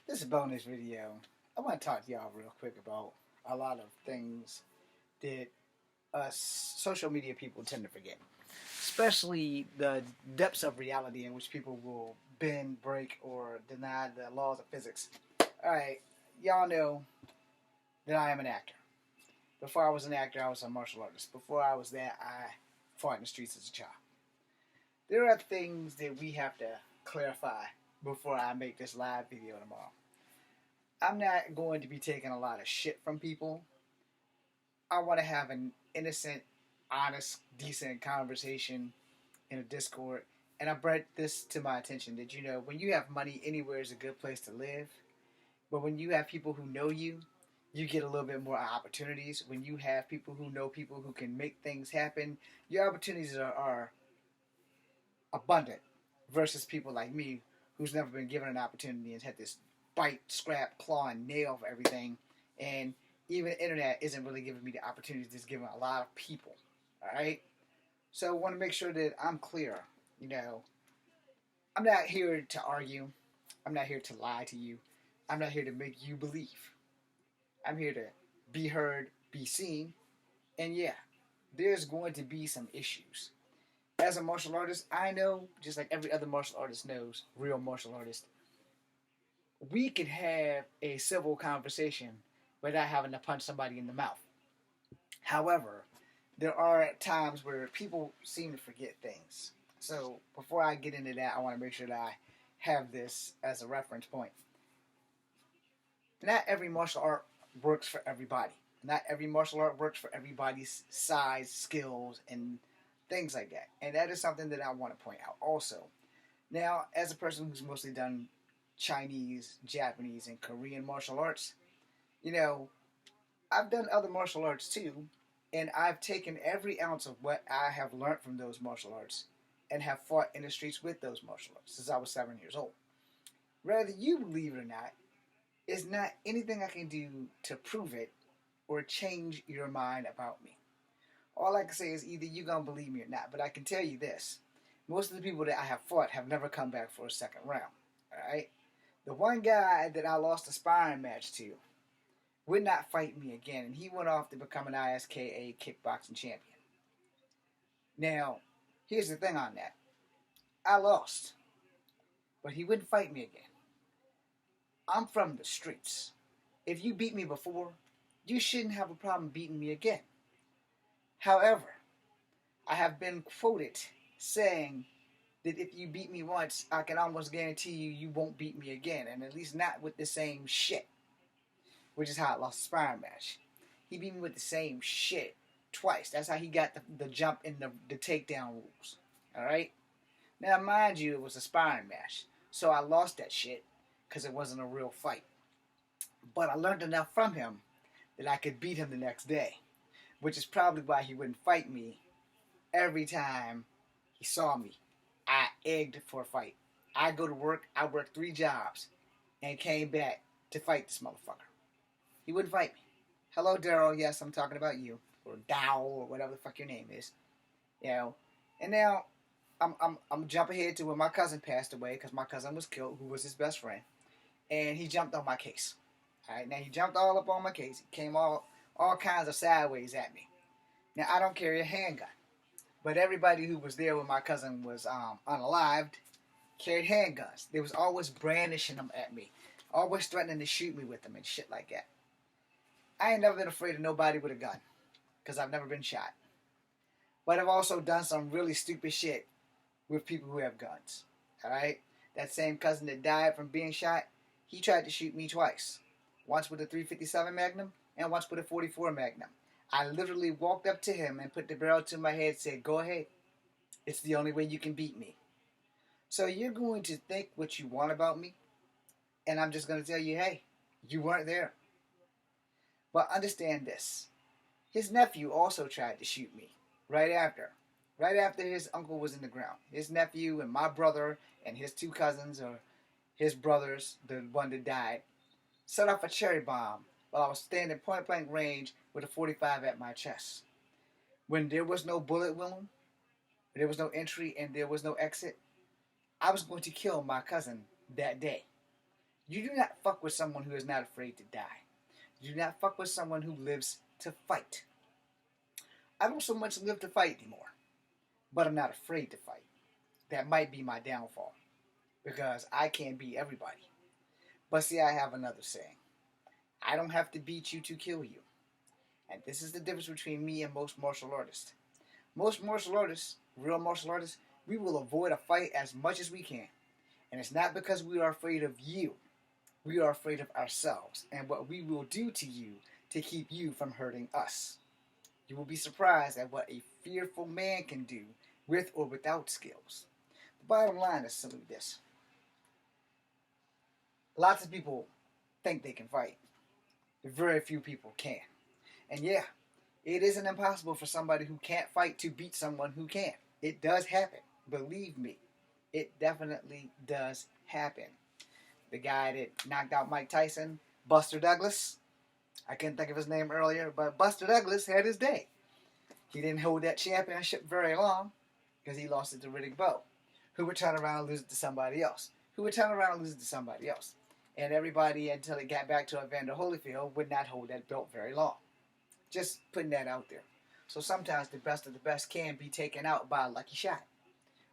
This is a bonus video. I want to talk to y'all real quick about a lot of things that us social media people tend to forget, especially the depths of reality in which people will bend, break, or deny the laws of physics. All right, y'all know that I am an actor. Before I was an actor, I was a martial artist. Before I was that, I fought in the streets as a child. There are things that we have to clarify before I make this live video tomorrow. I'm not going to be taking a lot of shit from people. I want to have an innocent, honest, decent conversation in a Discord. And I brought this to my attention that, when you have money, anywhere is a good place to live. But when you have people who know you, you get a little bit more opportunities. When you have people who know people who can make things happen, your opportunities are abundant versus people like me who's never been given an opportunity and had this bite, scrap, claw, and nail for everything. And even the internet isn't really giving me the opportunities it's giving a lot of people. Alright? So I want to make sure that I'm clear. I'm not here to argue. I'm not here to lie to you. I'm not here to make you believe. I'm here to be heard, be seen, and yeah, there's going to be some issues. As a martial artist, I know, just like every other martial artist knows, real martial artist, we can have a civil conversation without having to punch somebody in the mouth. However, there are times where people seem to forget things. So before I get into that, I want to make sure that I have this as a reference point. Not every martial art works for everybody. Not every martial art works for everybody's size, skills, and things like that. And that is something that I want to point out also. Now, as a person who's mostly done Chinese, Japanese, and Korean martial arts, I've done other martial arts too, and I've taken every ounce of what I have learned from those martial arts and have fought in the streets with those martial arts since I was 7 years old. Whether you believe it or not, it's not anything I can do to prove it or change your mind about me. All I can say is either you're going to believe me or not, but I can tell you this. Most of the people that I have fought have never come back for a second round. Alright? The one guy that I lost a sparring match to would not fight me again, and he went off to become an ISKA kickboxing champion. Now, here's the thing on that. I lost, but he wouldn't fight me again. I'm from the streets. If you beat me before, you shouldn't have a problem beating me again. However, I have been quoted saying that if you beat me once, I can almost guarantee you won't beat me again, and at least not with the same shit. Which is how I lost the sparring match. He beat me with the same shit twice. That's how he got the jump in the takedown rules. Alright? Now, mind you, it was a sparring match. So I lost that shit because it wasn't a real fight. But I learned enough from him that I could beat him the next day. Which is probably why he wouldn't fight me every time he saw me. I egged for a fight. I go to work, I worked 3 jobs, and came back to fight this motherfucker. He wouldn't fight me. Hello, Daryl. Yes, I'm talking about you. Or Dow, or whatever the fuck your name is. And now, I'm jump ahead to when my cousin passed away, because my cousin was killed, who was his best friend. And he jumped on my case. Alright, now he jumped all up on my case. He came all kinds of sideways at me. Now, I don't carry a handgun. But everybody who was there when my cousin was unalived carried handguns. They was always brandishing them at me. Always threatening to shoot me with them and shit like that. I ain't never been afraid of nobody with a gun. Because I've never been shot. But I've also done some really stupid shit with people who have guns. Alright? That same cousin that died from being shot, he tried to shoot me twice. Once with a .357 Magnum and once with a .44 Magnum. I literally walked up to him and put the barrel to my head and said, go ahead. It's the only way you can beat me. So you're going to think what you want about me. And I'm just going to tell you, hey, you weren't there. But understand this. His nephew also tried to shoot me right after. Right after his uncle was in the ground. His nephew and my brother and his 2 cousins, or his brothers, the one that died, set off a cherry bomb while I was standing point blank range with a .45 at my chest. When there was no bullet wound, there was no entry and there was no exit, I was going to kill my cousin that day. You do not fuck with someone who is not afraid to die. You do not fuck with someone who lives to fight. I don't so much live to fight anymore, but I'm not afraid to fight. That might be my downfall because I can't beat everybody. But see, I have another saying. I don't have to beat you to kill you. And this is the difference between me and most martial artists. Most martial artists, real martial artists, we will avoid a fight as much as we can. And it's not because we are afraid of you. We are afraid of ourselves and what we will do to you to keep you from hurting us. You will be surprised at what a fearful man can do with or without skills. The bottom line is simply this. Lots of people think they can fight. Very few people can. And yeah, it isn't impossible for somebody who can't fight to beat someone who can. It does happen. Believe me. It definitely does happen. The guy that knocked out Mike Tyson, Buster Douglas, I couldn't think of his name earlier, but Buster Douglas had his day. He didn't hold that championship very long because he lost it to Riddick Bowe, who would turn around and lose it to somebody else, who would turn around and lose it to somebody else. And everybody, until it got back to Evander Holyfield, would not hold that belt very long. Just putting that out there. So sometimes the best of the best can be taken out by a lucky shot.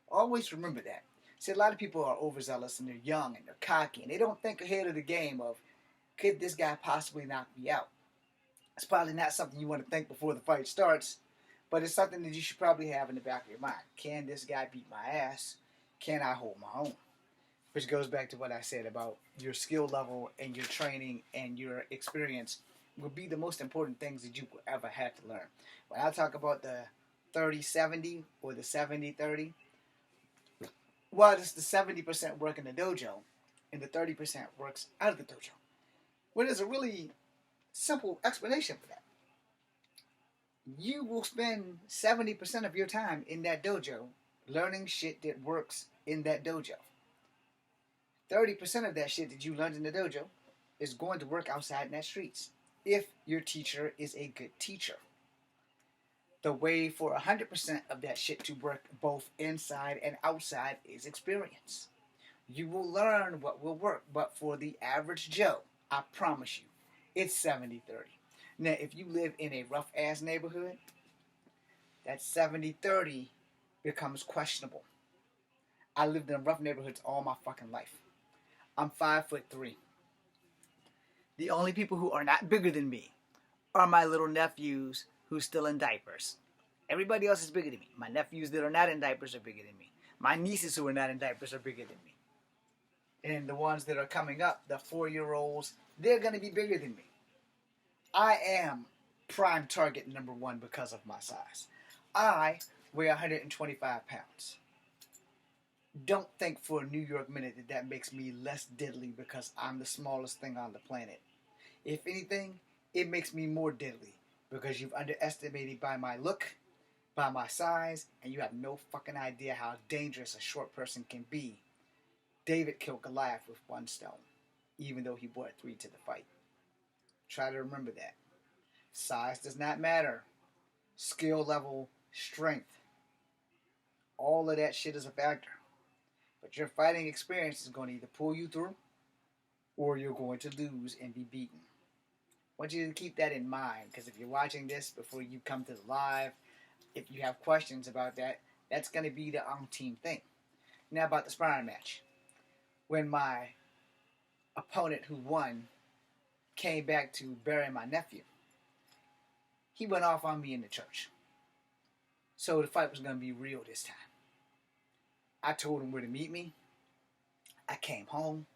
Always remember that. See, a lot of people are overzealous and they're young and they're cocky and they don't think ahead of the game of, could this guy possibly knock me out? It's probably not something you want to think before the fight starts, but it's something that you should probably have in the back of your mind. Can this guy beat my ass? Can I hold my own? Which goes back to what I said about your skill level and your training and your experience will be the most important things that you will ever have to learn. When I talk about the 30-70 or the 70-30, well, it's the 70% work in the dojo and the 30% works out of the dojo. Well, there's a really simple explanation for that. You will spend 70% of your time in that dojo learning shit that works in that dojo. 30% of that shit that you learned in the dojo is going to work outside in the streets if your teacher is a good teacher. The way for 100% of that shit to work both inside and outside is experience. You will learn what will work, but for the average Joe, I promise you, it's 70-30. Now, if you live in a rough-ass neighborhood, that 70-30 becomes questionable. I lived in rough neighborhoods all my fucking life. I'm 5'3". The only people who are not bigger than me are my little nephews who's still in diapers. Everybody else is bigger than me. My nephews that are not in diapers are bigger than me. My nieces who are not in diapers are bigger than me. And the ones that are coming up, the 4-year-olds, they're going to be bigger than me. I am prime target number one because of my size. I weigh 125 pounds. Don't think for a New York minute that that makes me less deadly because I'm the smallest thing on the planet. If anything, it makes me more deadly because you've underestimated by my look, by my size, and you have no fucking idea how dangerous a short person can be. David killed Goliath with 1 stone, even though he brought 3 to the fight. Try to remember that. Size does not matter. Skill level, strength, all of that shit is a factor. But your fighting experience is going to either pull you through or you're going to lose and be beaten. I want you to keep that in mind because if you're watching this before you come to the live, if you have questions about that, that's going to be the on-team thing. Now about the sparring match. When my opponent who won came back to bury my nephew, he went off on me in the church. So the fight was going to be real this time. I told him where to meet me. I came home.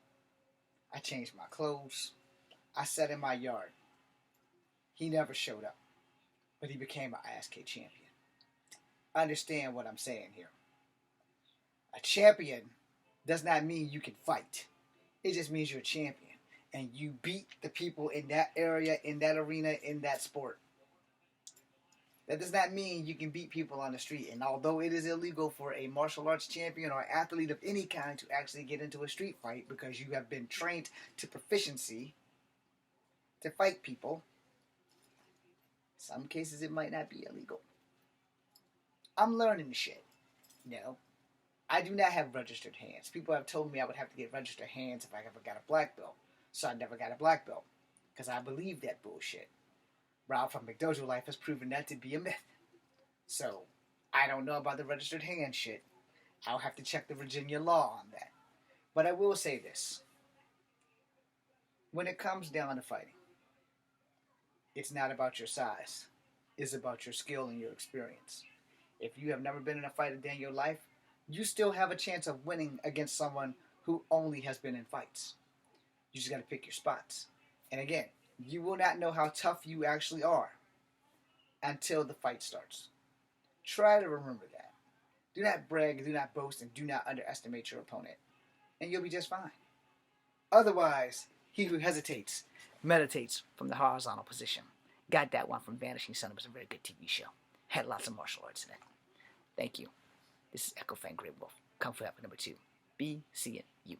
I changed my clothes. I sat in my yard. He never showed up, but he became an ISK champion. Understand what I'm saying here. A champion does not mean you can fight. It just means you're a champion. And you beat the people in that area, in that arena, in that sport. That does not mean you can beat people on the street. And although it is illegal for a martial arts champion or athlete of any kind to actually get into a street fight because you have been trained to proficiency to fight people, some cases it might not be illegal. I'm learning shit, you know. I do not have registered hands. People have told me I would have to get registered hands if I ever got a black belt. So I never got a black belt because I believe that bullshit. Ralph from McDojo Life has proven that to be a myth. So I don't know about the registered hand shit. I'll have to check the Virginia law on that. But I will say this. When it comes down to fighting, it's not about your size. It's about your skill and your experience. If you have never been in a fight a day in your life, you still have a chance of winning against someone who only has been in fights. You just got to pick your spots. And again, you will not know how tough you actually are until the fight starts. Try to remember that. Do not brag, do not boast, and do not underestimate your opponent. And you'll be just fine. Otherwise, he who hesitates meditates from the horizontal position. Got that one from Vanishing Sun. It was a very good TV show. Had lots of martial arts in it. Thank you. This is Echo Fang Great Wolf. Kung Fu Epic number 2. Be seeing you.